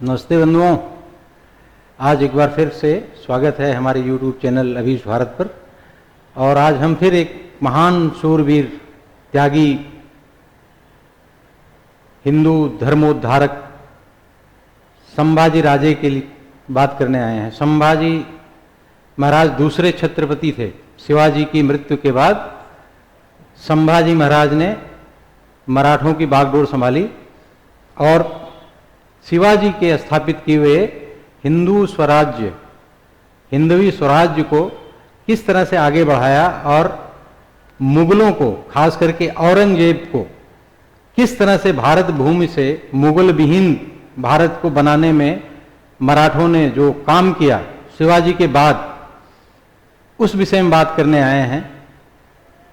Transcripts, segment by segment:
नमस्ते बंधुओं, आज एक बार फिर से स्वागत है हमारे YouTube चैनल अभीष्ट भारत पर। और आज हम फिर एक महान शूरवीर, त्यागी, हिंदू धर्मोद्धारक संभाजी राजे के लिए बात करने आए हैं। संभाजी महाराज दूसरे छत्रपति थे। शिवाजी की मृत्यु के बाद संभाजी महाराज ने मराठों की बागडोर संभाली और शिवाजी के स्थापित किए हुए हिंदू स्वराज्य, हिंदवी स्वराज्य को किस तरह से आगे बढ़ाया और मुगलों को, खास करके औरंगजेब को, किस तरह से भारत भूमि से मुगल विहीन भारत को बनाने में मराठों ने जो काम किया शिवाजी के बाद, उस विषय में बात करने आए हैं।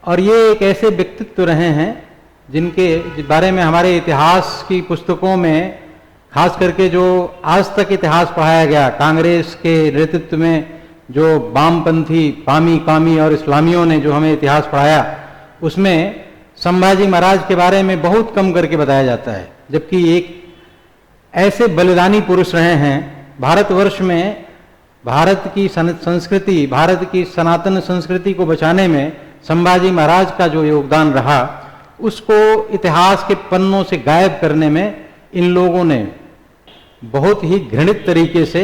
और ये एक ऐसे व्यक्तित्व रहे हैं जिनके बारे में हमारे इतिहास की पुस्तकों में, खास करके जो आज तक इतिहास पढ़ाया गया कांग्रेस के नेतृत्व में, जो वामपंथी पामी कामी और इस्लामियों ने जो हमें इतिहास पढ़ाया, उसमें संभाजी महाराज के बारे में बहुत कम करके बताया जाता है। जबकि एक ऐसे बलिदानी पुरुष रहे हैं भारतवर्ष में, भारत की संस्कृति, भारत की सनातन संस्कृति को बचाने में संभाजी महाराज का जो योगदान रहा, उसको इतिहास के पन्नों से गायब करने में इन लोगों ने बहुत ही घृणित तरीके से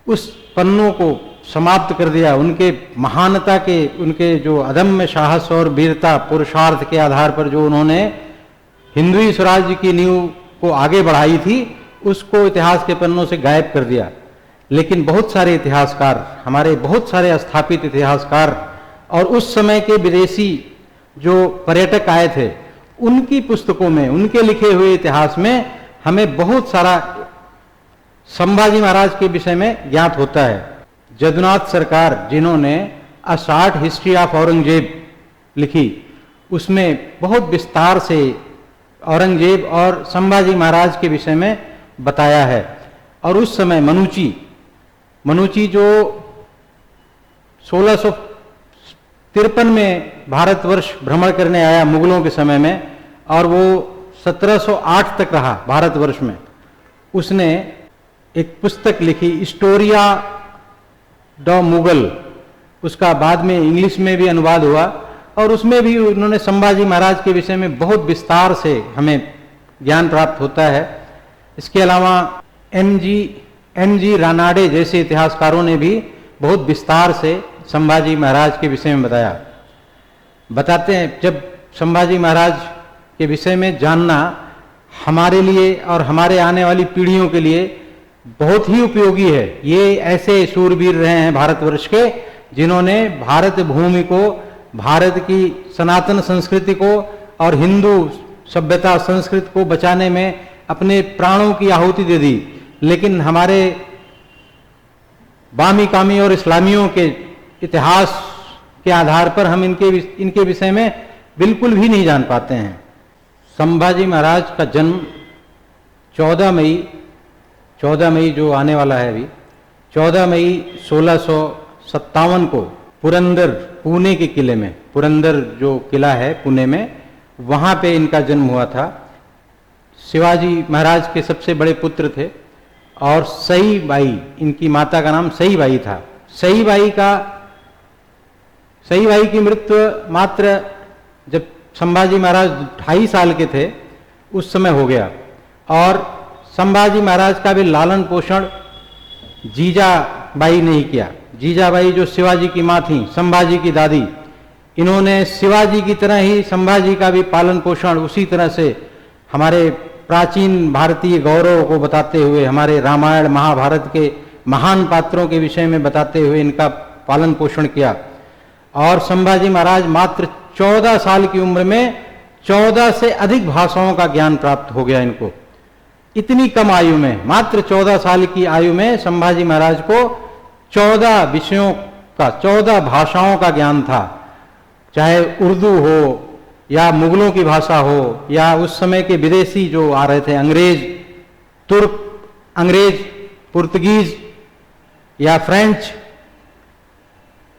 उस पन्नों को समाप्त कर दिया। उनके महानता के, उनके जो अदम्य साहस और वीरता, पुरुषार्थ के आधार पर जो उन्होंने हिंदवी स्वराज्य की नींव को आगे बढ़ाई थी, उसको इतिहास के पन्नों से गायब कर दिया। लेकिन बहुत सारे इतिहासकार, हमारे बहुत सारे स्थापित इतिहासकार और उस समय के विदेशी जो पर्यटक आए थे, उनकी पुस्तकों में, उनके लिखे हुए इतिहास में हमें बहुत सारा संभाजी महाराज के विषय में ज्ञात होता है। जदुनाथ सरकार, जिन्होंने a short history of Aurangzeb लिखी, उसमें बहुत विस्तार से औरंगजेब और संभाजी महाराज के विषय में बताया है। और उस समय मनुची जो 1653 में भारतवर्ष भ्रमण करने आया मुगलों के समय में, और वो 1708 तक रहा भारतवर्ष में, उसने एक पुस्तक लिखी, हिस्टोरिया द मुगल। उसका बाद में इंग्लिश में भी अनुवाद हुआ और उसमें भी उन्होंने संभाजी महाराज के विषय में बहुत विस्तार से हमें ज्ञान प्राप्त होता है। इसके अलावा एम जी रानाडे जैसे इतिहासकारों ने भी बहुत विस्तार से संभाजी महाराज के विषय में बताते हैं। जब संभाजी महाराज के विषय में जानना हमारे लिए और हमारे आने वाली पीढ़ियों के लिए बहुत ही उपयोगी है। ये ऐसे शूरवीर रहे हैं भारतवर्ष के, जिन्होंने भारत भूमि को, भारत की सनातन संस्कृति को और हिंदू सभ्यता संस्कृति को बचाने में अपने प्राणों की आहुति दे दी। लेकिन हमारे वामी कामी और इस्लामियों के इतिहास के आधार पर हम इनके विषय में बिल्कुल भी नहीं जान पाते हैं। संभाजी महाराज का जन्म 14 मई जो आने वाला है अभी, 14 मई 1657 को पुरंदर, पुणे के किले में, पुरंदर जो किला है पुणे में, वहाँ पे इनका जन्म हुआ था। शिवाजी महाराज के सबसे बड़े पुत्र थे और सई बाई, इनकी माता का नाम सई बाई था। सई बाई की मृत्यु मात्र जब संभाजी महाराज 2.5 साल के थे उस समय हो गया। और संभाजी महाराज का भी लालन पोषण जीजाबाई ने ही किया। जीजाबाई जो शिवाजी की माँ थी, संभाजी की दादी, इन्होंने शिवाजी की तरह ही संभाजी का भी पालन पोषण उसी तरह से हमारे प्राचीन भारतीय गौरव को बताते हुए, हमारे रामायण महाभारत के महान पात्रों के विषय में बताते हुए इनका पालन पोषण किया। और संभाजी महाराज मात्र 14 साल की उम्र में 14 से अधिक भाषाओं का ज्ञान प्राप्त हो गया इनको। इतनी कम आयु में, मात्र 14 साल की आयु में संभाजी महाराज को 14 विषयों का, 14 भाषाओं का ज्ञान था। चाहे उर्दू हो या मुगलों की भाषा हो या उस समय के विदेशी जो आ रहे थे, अंग्रेज, पुर्तगीज या फ्रेंच,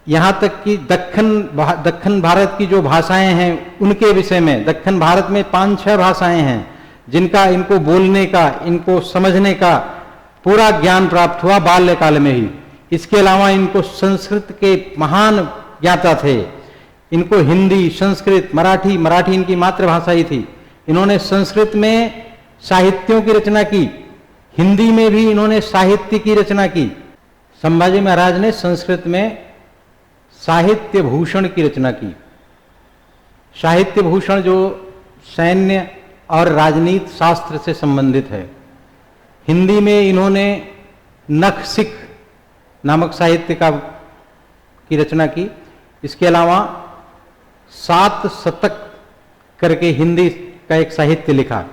यहाँ तक कि दक्षिण भारत की जो भाषाएं हैं उनके विषय में, दक्षिण भारत में 5-6 भाषाएं हैं, जिनका इनको बोलने का, इनको समझने का पूरा ज्ञान प्राप्त हुआ बाल्यकाल में ही। इसके अलावा इनको संस्कृत के महान ज्ञाता थे। इनको हिंदी, संस्कृत, मराठी इनकी मातृभाषा ही थी। इन्होंने संस्कृत में साहित्यों की रचना की, हिंदी में भी इन्होंने साहित्य की रचना की। संभाजी महाराज ने संस्कृत में साहित्य भूषण की रचना की। साहित्य भूषण जो सैन्य और राजनीति शास्त्र से संबंधित है। हिंदी में इन्होंने नखसिक नामक साहित्य की रचना की। इसके अलावा 7 शतक करके हिंदी का एक साहित्य लिखा।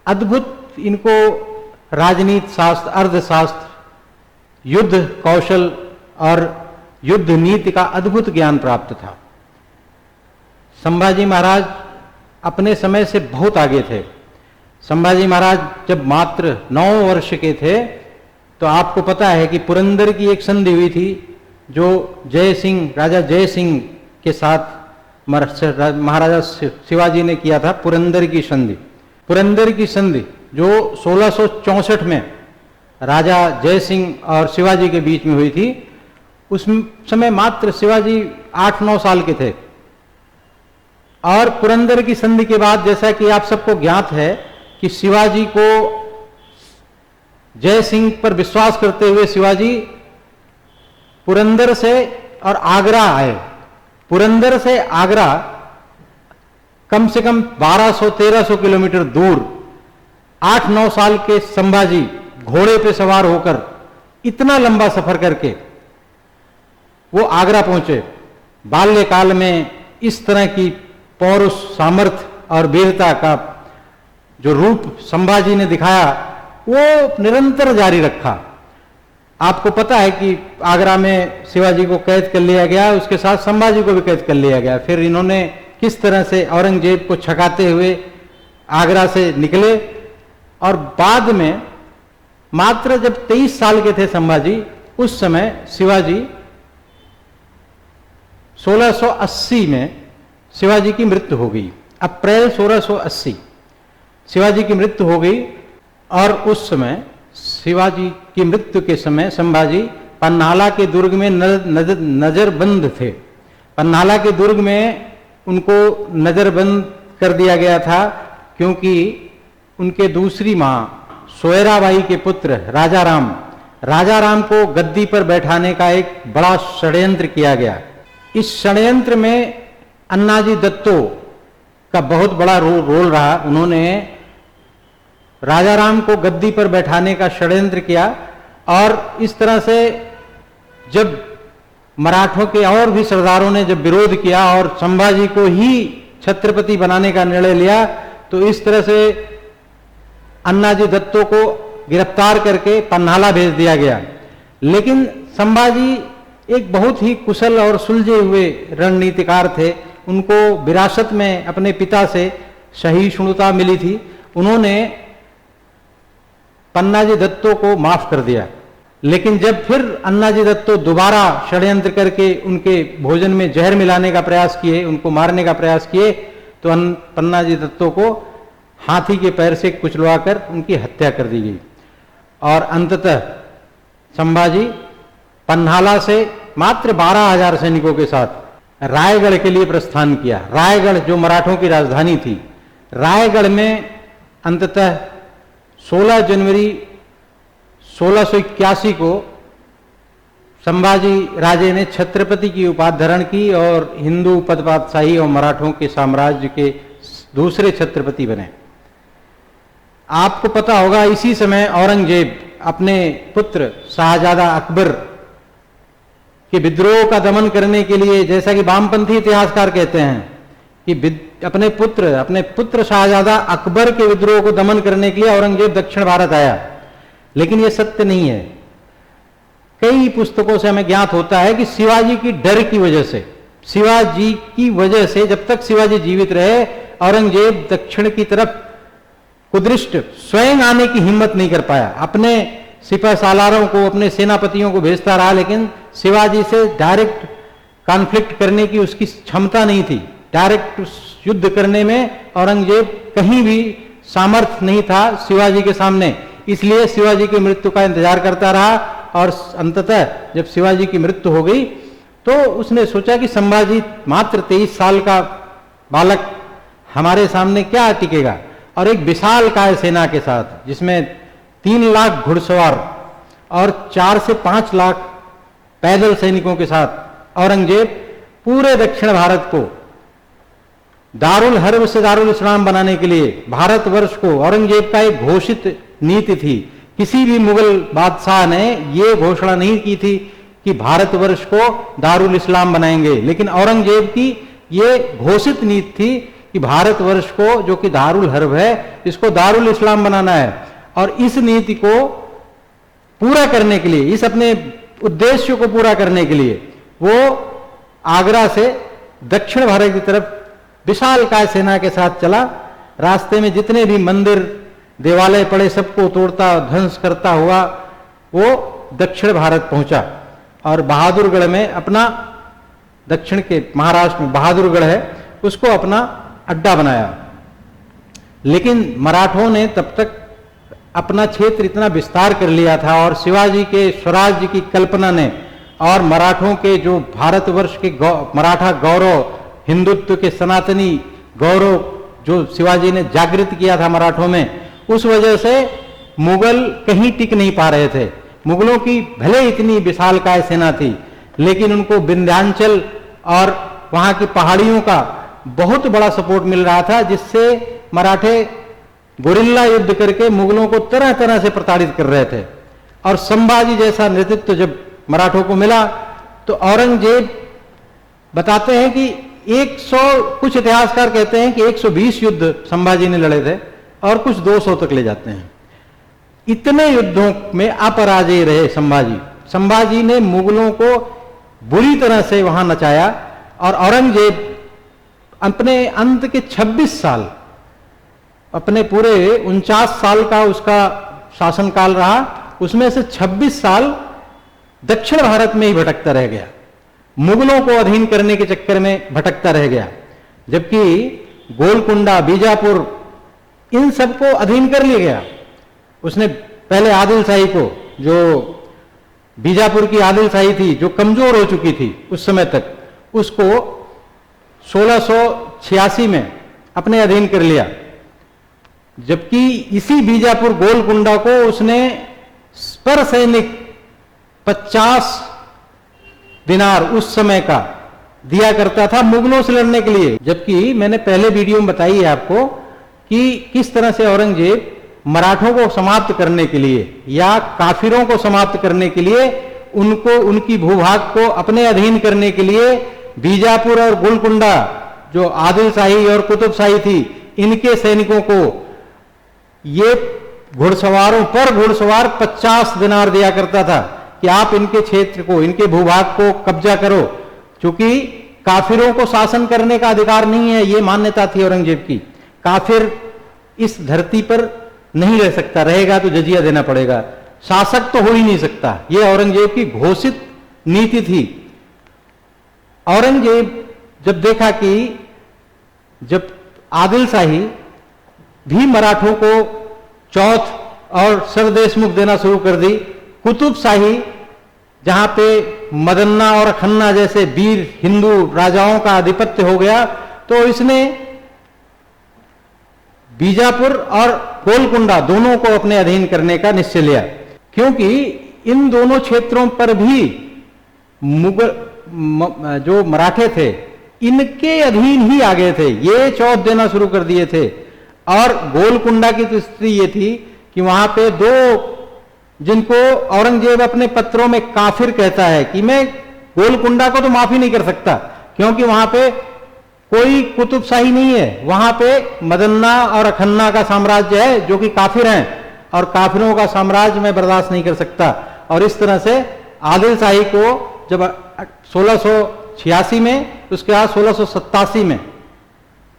अद्भुत इनको राजनीति शास्त्र, अर्थशास्त्र, युद्ध कौशल और युद्ध नीति का अद्भुत ज्ञान प्राप्त था। संभाजी महाराज अपने समय से बहुत आगे थे। संभाजी महाराज जब मात्र 9 वर्ष के थे तो आपको पता है कि पुरंदर की एक संधि हुई थी, जो राजा जय सिंह के साथ महाराजा शिवाजी ने किया था। पुरंदर की संधि जो 1664 में राजा जय सिंह और शिवाजी के बीच में हुई थी। उस समय मात्र शिवाजी 8-9 साल के थे। और पुरंदर की संधि के बाद, जैसा कि आप सबको ज्ञात है कि शिवाजी को जय सिंह पर विश्वास करते हुए शिवाजी पुरंदर से और आगरा आए। पुरंदर से आगरा कम से कम 1200-1300 किलोमीटर दूर 8-9 साल के संभाजी घोड़े पे सवार होकर इतना लंबा सफर करके वो आगरा पहुंचे। बाल्यकाल में इस तरह की पौरुष, सामर्थ्य और वीरता का जो रूप संभाजी ने दिखाया वो निरंतर जारी रखा। आपको पता है कि आगरा में शिवाजी को कैद कर लिया गया, उसके साथ संभाजी को भी कैद कर लिया गया। फिर इन्होंने किस तरह से औरंगजेब को छकाते हुए आगरा से निकले। और बाद में मात्र जब 23 साल के थे संभाजी, उस समय शिवाजी 1680 में शिवाजी की मृत्यु हो गई। अप्रैल 1680 शिवाजी की मृत्यु हो गई। और उस समय शिवाजी की मृत्यु के समय संभाजी पन्हाला के दुर्ग में नजरबंद थे। पन्हाला के दुर्ग में उनको नजरबंद कर दिया गया था क्योंकि उनके दूसरी मां सोयराबाई के पुत्र राजाराम को गद्दी पर बैठाने का एक बड़ा षड्यंत्र किया गया। इस षड्यंत्र में अन्नाजी दत्तो का बहुत बड़ा रोल रहा। उन्होंने राजाराम को गद्दी पर बैठाने का षड्यंत्र किया। और इस तरह से जब मराठों के और भी सरदारों ने जब विरोध किया और संभाजी को ही छत्रपति बनाने का निर्णय लिया, तो इस तरह से अन्नाजी दत्तो को गिरफ्तार करके पन्हाला भेज दिया गया। लेकिन संभाजी एक बहुत ही कुशल और सुलझे हुए रणनीतिकार थे। उनको विरासत में अपने पिता से सहिष्णुता मिली थी। उन्होंने पन्नाजी दत्तो को माफ कर दिया। लेकिन जब फिर अन्नाजी दत्तो दोबारा षड्यंत्र करके उनके भोजन में जहर मिलाने का प्रयास किए, उनको मारने का प्रयास किए, तो पन्नाजी दत्तो को हाथी के पैर से कुचलवाकर उनकी हत्या कर दी गई। और अंततः संभाजी पन्हाला से मात्र 12,000 सैनिकों के साथ रायगढ़ के लिए प्रस्थान किया। रायगढ़ जो मराठों की राजधानी थी, रायगढ़ में अंततः 16 जनवरी 1681 को संभाजी राजे ने छत्रपति की उपाधि धारण की और हिंदू पदपातशाही और मराठों के साम्राज्य के दूसरे छत्रपति बने। आपको पता होगा इसी समय औरंगजेब अपने पुत्र शाहजादा अकबर के विद्रोह का दमन करने के लिए, जैसा कि वामपंथी इतिहासकार कहते हैं कि अपने पुत्र शाहजादा अकबर के विद्रोह को दमन करने के लिए औरंगजेब दक्षिण भारत आया। लेकिन यह सत्य नहीं है। कई पुस्तकों से हमें ज्ञात होता है कि शिवाजी की डर की वजह से, शिवाजी की वजह से जब तक शिवाजी जीवित रहे, औरंगजेब दक्षिण की तरफ कुदृष्ट स्वयं आने की हिम्मत नहीं कर पाया। अपने सिपह सालारों को, अपने सेनापतियों को भेजता रहा, लेकिन शिवाजी से डायरेक्ट कॉन्फ्लिक्ट करने की उसकी क्षमता नहीं थी। डायरेक्ट युद्ध करने में औरंगजेब कहीं भी सामर्थ्य नहीं था शिवाजी के सामने, इसलिए शिवाजी की मृत्यु का इंतजार करता रहा। और अंततः जब शिवाजी की मृत्यु हो गई तो उसने सोचा कि संभाजी मात्र 23 साल का बालक हमारे सामने क्या टिकेगा, और एक विशालकाय सेना के साथ जिसमें 3 लाख घुड़सवार और 4 से 5 लाख पैदल सैनिकों के साथ औरंगजेब पूरे दक्षिण भारत को दारुल हर्ब से दारुल इस्लाम बनाने के लिए, भारतवर्ष को, औरंगजेब का एक घोषित नीति थी। किसी भी मुगल बादशाह ने यह घोषणा नहीं की थी कि भारतवर्ष को दारुल इस्लाम बनाएंगे, लेकिन औरंगजेब की यह घोषित नीति थी कि भारतवर्ष को, जो कि दारुल हर्ब है, इसको दारुल इस्लाम बनाना है। और इस नीति को पूरा करने के लिए, इस अपने उद्देश्य को पूरा करने के लिए वो आगरा से दक्षिण भारत की तरफ विशालकाय सेना के साथ चला। रास्ते में जितने भी मंदिर देवालय पड़े सबको तोड़ता ध्वंस करता हुआ वो दक्षिण भारत पहुंचा और बहादुरगढ़ में अपना, दक्षिण के महाराष्ट्र में बहादुरगढ़ है, उसको अपना अड्डा बनाया। लेकिन मराठों ने तब तक अपना क्षेत्र इतना विस्तार कर लिया था और शिवाजी के स्वराज्य की कल्पना ने और मराठों के जो भारतवर्ष के मराठा गौरव, हिंदुत्व के सनातनी गौरव जो शिवाजी ने जागृत किया था मराठों में, उस वजह से मुगल कहीं टिक नहीं पा रहे थे। मुगलों की भले इतनी विशालकाय सेना थी, लेकिन उनको विंध्याचल और वहां की पहाड़ियों का बहुत बड़ा सपोर्ट मिल रहा था, जिससे मराठे गुरिल्ला युद्ध करके मुगलों को तरह तरह से प्रताड़ित कर रहे थे। और संभाजी जैसा नेतृत्व जब मराठों को मिला तो औरंगजेब बताते हैं कि 100, कुछ इतिहासकार कहते हैं कि 120 युद्ध संभाजी ने लड़े थे और कुछ 200 तक ले जाते हैं। इतने युद्धों में अपराजय रहे संभाजी। संभाजी ने मुगलों को बुरी तरह से वहां नचाया और औरंगजेब अपने अंत के 26 साल, अपने पूरे 49 साल का उसका शासनकाल रहा, उसमें से 26 साल दक्षिण भारत में ही भटकता रह गया, मुगलों को अधीन करने के चक्कर में भटकता रह गया। जबकि गोलकुंडा, बीजापुर, इन सबको अधीन कर लिया गया। उसने पहले आदिल शाही को, जो बीजापुर की आदिल शाही थी जो कमजोर हो चुकी थी उस समय तक, उसको 1686 में अपने अधीन कर लिया। जबकि इसी बीजापुर गोलकुंडा को उसने पर सैनिक 50 दिनार उस समय का दिया करता था मुगलों से लड़ने के लिए। जबकि मैंने पहले वीडियो में बताई है आपको कि किस तरह से औरंगजेब मराठों को समाप्त करने के लिए या काफिरों को समाप्त करने के लिए, उनको, उनकी भूभाग को अपने अधीन करने के लिए बीजापुर और गोलकुंडा जो आदिल शाही और कुतुब शाही थी, इनके सैनिकों को ये घुड़सवारों पर घुड़सवार 50 दिनार दिया करता था कि आप इनके क्षेत्र को, इनके भूभाग को कब्जा करो। क्योंकि काफिरों को शासन करने का अधिकार नहीं है, ये मान्यता थी औरंगजेब की। काफिर इस धरती पर नहीं रह सकता, रहेगा तो जजिया देना पड़ेगा, शासक तो हो ही नहीं सकता। यह औरंगजेब की घोषित नीति थी। औरंगजेब जब देखा कि जब आदिल शाही भी मराठों को चौथ और सरदेशमुख देना शुरू कर दी, कुतुब शाही जहां पे मदन्ना और खन्ना जैसे वीर हिंदू राजाओं का आधिपत्य हो गया, तो इसने बीजापुर और गोलकुंडा दोनों को अपने अधीन करने का निश्चय लिया। क्योंकि इन दोनों क्षेत्रों पर भी मुगल जो मराठे थे इनके अधीन ही आ गए थे, ये चौथ देना शुरू कर दिए थे। और गोलकुंडा की तो स्थिति ये थी कि वहां पे दो, जिनको औरंगजेब अपने पत्रों में काफिर कहता है कि मैं गोलकुंडा को तो माफी नहीं कर सकता, क्योंकि वहां पे कोई कुतुब शाही नहीं है, वहां पे मदन्ना और अखन्ना का साम्राज्य है जो कि काफिर हैं, और काफिरों का साम्राज्य मैं बर्दाश्त नहीं कर सकता। और इस तरह से आदिल शाही को जब 1686 में, उसके बाद 1687 में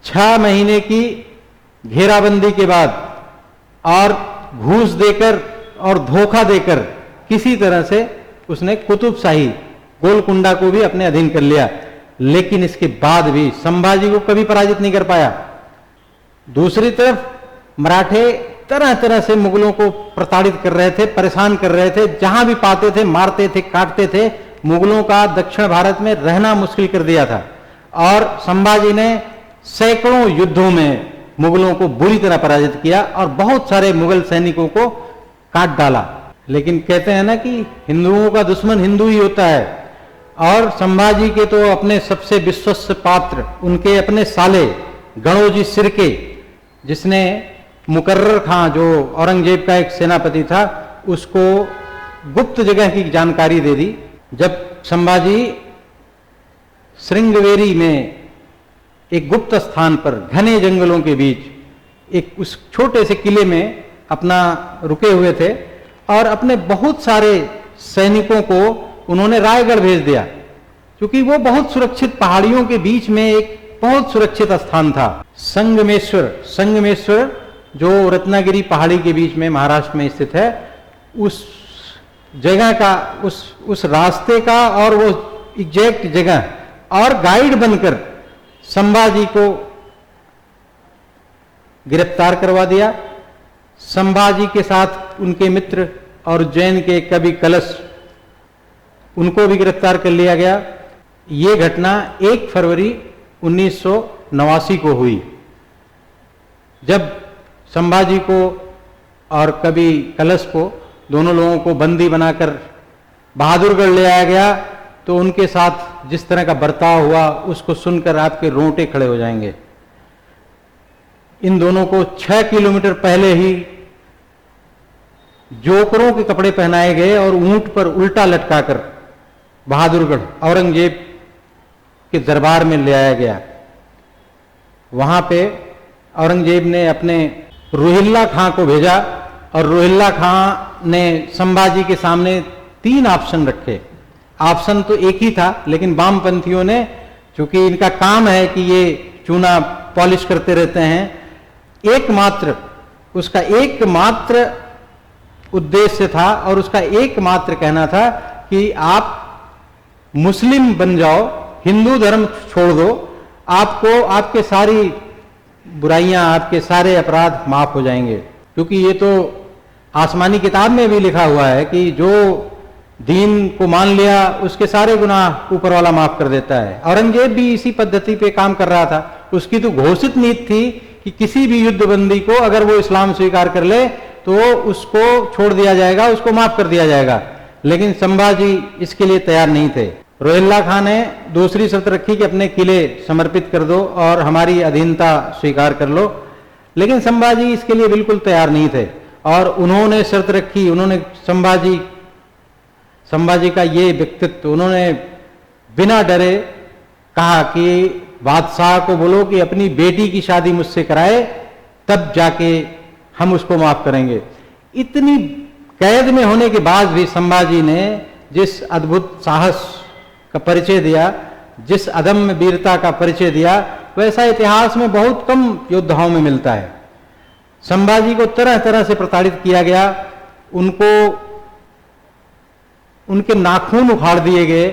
6 महीने की घेराबंदी के बाद और घूस देकर और धोखा देकर किसी तरह से उसने कुतुब शाही गोलकुंडा को भी अपने अधीन कर लिया। लेकिन इसके बाद भी संभाजी को कभी पराजित नहीं कर पाया। दूसरी तरफ मराठे तरह तरह से मुगलों को प्रताड़ित कर रहे थे, परेशान कर रहे थे, जहां भी पाते थे मारते थे, काटते थे। मुगलों का दक्षिण भारत में रहना मुश्किल कर दिया था और संभाजी ने सैकड़ों युद्धों में मुगलों को बुरी तरह पराजित किया और बहुत सारे मुगल सैनिकों को काट डाला। लेकिन कहते हैं ना कि हिंदुओं का दुश्मन हिंदू ही होता है, और संभाजी के तो अपने सबसे विश्वस्त पात्र उनके अपने साले गणोजी सिरके, जिसने मुकर्रर खां जो औरंगजेब का एक सेनापति था उसको गुप्त जगह की जानकारी दे दी। जब संभाजी श्रृंगवेरी में एक गुप्त स्थान पर घने जंगलों के बीच एक उस छोटे से किले में अपना रुके हुए थे और अपने बहुत सारे सैनिकों को उन्होंने रायगढ़ भेज दिया, क्योंकि वो बहुत सुरक्षित पहाड़ियों के बीच में एक बहुत सुरक्षित स्थान था। संगमेश्वर जो रत्नागिरी पहाड़ी के बीच में महाराष्ट्र में स्थित है, उस जगह का उस रास्ते का और वो एग्जैक्ट जगह और गाइड बनकर संभाजी को गिरफ्तार करवा दिया। संभाजी के साथ उनके मित्र और उज्जैन के कवि कलश, उनको भी गिरफ्तार कर लिया गया। ये घटना 1 फरवरी 1989 को हुई, जब संभाजी को और कवि कलश को, दोनों लोगों को बंदी बनाकर बहादुरगढ़ ले आया गया। तो उनके साथ जिस तरह का बर्ताव हुआ उसको सुनकर आपके रोंगटे खड़े हो जाएंगे। इन दोनों को 6 किलोमीटर पहले ही जोकरों के कपड़े पहनाए गए और ऊंट पर उल्टा लटकाकर बहादुरगढ़ औरंगजेब के दरबार में ले आया गया। वहां पे औरंगजेब ने अपने रोहिल्ला खां को भेजा और रोहिल्ला खां ने संभाजी के सामने 3 ऑप्शन रखे। ऑप्शन तो एक ही था, लेकिन वामपंथियों ने, चूंकि इनका काम है कि ये चूना पॉलिश करते रहते हैं, उसका एकमात्र उद्देश्य था और उसका एकमात्र कहना था कि आप मुस्लिम बन जाओ, हिंदू धर्म छोड़ दो, आपको आपके सारी बुराइयां, आपके सारे अपराध माफ हो जाएंगे। क्योंकि ये तो आसमानी किताब में भी लिखा हुआ है कि जो दीन को मान लिया उसके सारे गुनाह ऊपर वाला माफ कर देता है। औरंगजेब भी इसी पद्धति पे काम कर रहा था। उसकी तो घोषित नीति थी कि किसी भी युद्धबंदी को अगर वो इस्लाम स्वीकार कर ले तो उसको छोड़ दिया जाएगा, उसको माफ कर दिया जाएगा। लेकिन संभाजी इसके लिए तैयार नहीं थे। रोहिल्ला खां ने दूसरी शर्त रखी कि अपने किले समर्पित कर दो और हमारी अधीनता स्वीकार कर लो, लेकिन संभाजी इसके लिए बिल्कुल तैयार नहीं थे। और उन्होंने शर्त रखी, उन्होंने संभाजी का ये व्यक्तित्व, उन्होंने बिना डरे कहा कि बादशाह को बोलो कि अपनी बेटी की शादी मुझसे कराए, तब जाके हम उसको माफ करेंगे। इतनी कैद में होने के बाद भी संभाजी ने जिस अद्भुत साहस का परिचय दिया, जिस अदम्य वीरता का परिचय दिया, वैसा इतिहास में बहुत कम योद्धाओं में मिलता है। संभाजी को तरह तरह से प्रताड़ित किया गया, उनके नाखून उखाड़ दिए गए,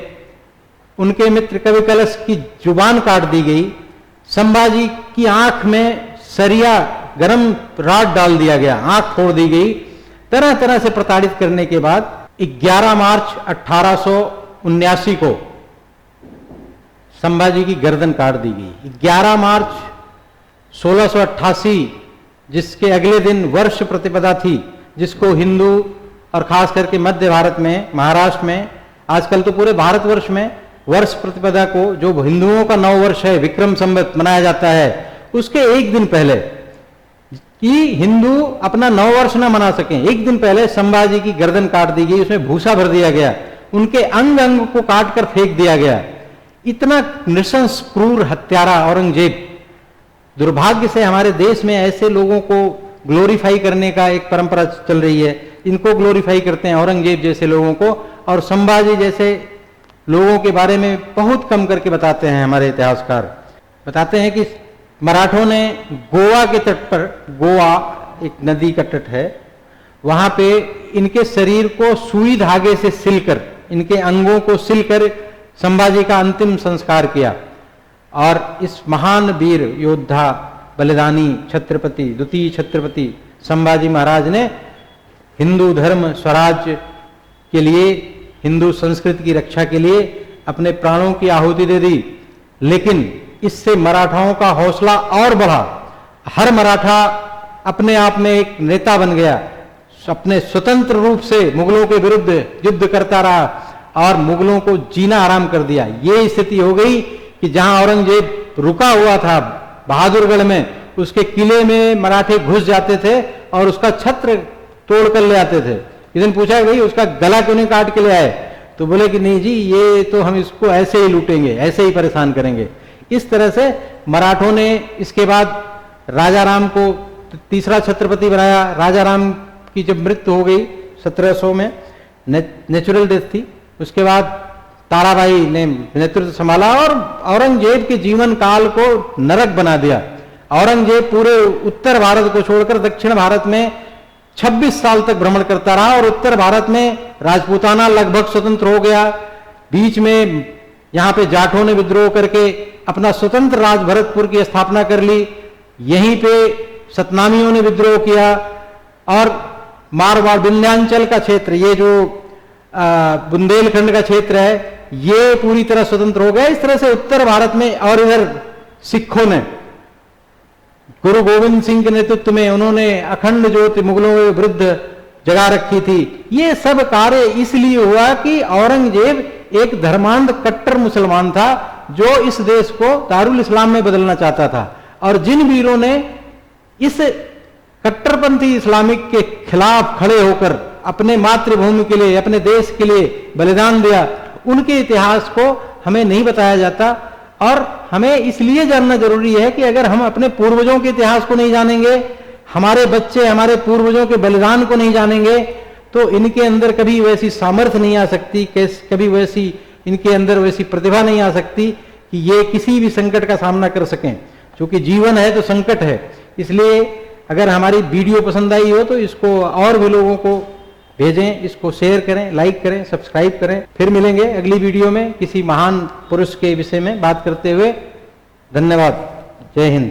उनके मित्र कवि कलश की जुबान काट दी गई, संभाजी की आंख में सरिया गरम राड डाल दिया गया, आंख फोड़ दी गई। तरह तरह से प्रताड़ित करने के बाद 11 मार्च 1879 को संभाजी की गर्दन काट दी गई। 11 मार्च 1688, जिसके अगले दिन वर्ष प्रतिपदा थी, जिसको हिंदू और खास करके मध्य भारत में, महाराष्ट्र में, आजकल तो पूरे भारतवर्ष में वर्ष प्रतिपदा को, जो हिंदुओं का नव वर्ष है, विक्रम संवत मनाया जाता है, उसके एक दिन पहले, कि हिंदू अपना नव वर्ष ना मना सकें, एक दिन पहले संभाजी की गर्दन काट दी गई, उसमें भूसा भर दिया गया, उनके अंग अंग को काट कर फेंक दिया गया। इतना नृशंस क्रूर हत्यारा औरंगजेब। दुर्भाग्य से हमारे देश में ऐसे लोगों को ग्लोरीफाई करने का एक परंपरा चल रही है। इनको ग्लोरीफाई करते हैं, औरंगजेब जैसे लोगों को, और संभाजी जैसे लोगों के बारे में बहुत कम करके बताते हैं। हमारे इतिहासकार बताते हैं कि मराठों ने गोवा के तट पर, गोवा एक नदी का तट है, वहां पे इनके शरीर को सुई धागे से सिलकर, इनके अंगों को सिलकर संभाजी का अंतिम संस्कार किया। और इस महान वीर योद्धा बलिदानी छत्रपति, द्वितीय छत्रपति संभाजी महाराज ने हिंदू धर्म स्वराज्य के लिए, हिंदू संस्कृति की रक्षा के लिए अपने प्राणों की आहुति दे दी। लेकिन इससे मराठाओं का हौसला और बढ़ा। हर मराठा अपने आप में एक नेता बन गया, अपने स्वतंत्र रूप से मुगलों के विरुद्ध युद्ध करता रहा और मुगलों को जीना आराम कर दिया। ये स्थिति हो गई कि जहां औरंगजेब रुका हुआ था बहादुरगढ़ में, उसके किले में मराठे घुस जाते थे और उसका छत्र तोड़ कर ले आते थे। किसी ने पूछा भाई उसका गला क्यों नहीं काट के ले आए, तो बोले कि नहीं जी, ये तो हम इसको ऐसे ही लूटेंगे, ऐसे ही परेशान करेंगे। इस तरह से मराठों ने इसके बाद राजा राम को तीसरा छत्रपति बनाया। राजा राम की जब मृत्यु हो गई 1700 में, नेचुरल डेथ थी, उसके बाद ताराबाई ने नेतृत्व संभाला और औरंगजेब के जीवन काल को नरक बना दिया। औरंगजेब पूरे उत्तर भारत को छोड़कर दक्षिण भारत में 26 साल तक भ्रमण करता रहा और उत्तर भारत में राजपूताना लगभग स्वतंत्र हो गया। बीच में यहां पे जाटों ने विद्रोह करके अपना स्वतंत्र राज भरतपुर की स्थापना कर ली। यहीं पे सतनामियों ने विद्रोह किया और मारवाड़ विंध्याचल का क्षेत्र, ये जो बुंदेलखंड का क्षेत्र है, ये पूरी तरह स्वतंत्र हो गया। इस तरह से उत्तर भारत में, और इधर सिखों ने गुरु गोविंद सिंह के नेतृत्व में उन्होंने अखंड ज्योति मुगलों के विरुद्ध जगा रखी थी। ये सब कार्य इसलिए हुआ कि औरंगजेब एक धर्मांध कट्टर मुसलमान था जो इस देश को दारुल इस्लाम में बदलना चाहता था। और जिन वीरों ने इस कट्टरपंथी इस्लामिक के खिलाफ खड़े होकर अपने मातृभूमि के लिए, अपने देश के लिए बलिदान दिया, उनके इतिहास को हमें नहीं बताया जाता। और हमें इसलिए जानना जरूरी है कि अगर हम अपने पूर्वजों के इतिहास को नहीं जानेंगे, हमारे बच्चे हमारे पूर्वजों के बलिदान को नहीं जानेंगे, तो इनके अंदर कभी वैसी सामर्थ्य नहीं आ सकती, कभी वैसी इनके अंदर वैसी प्रतिभा नहीं आ सकती कि ये किसी भी संकट का सामना कर सकें। क्योंकि जीवन है तो संकट है। इसलिए अगर हमारी वीडियो पसंद आई हो तो इसको और भी लोगों को भेजें, इसको शेयर करें, लाइक करें, सब्सक्राइब करें। फिर मिलेंगे अगली वीडियो में किसी महान पुरुष के विषय में बात करते हुए। धन्यवाद। जय हिंद।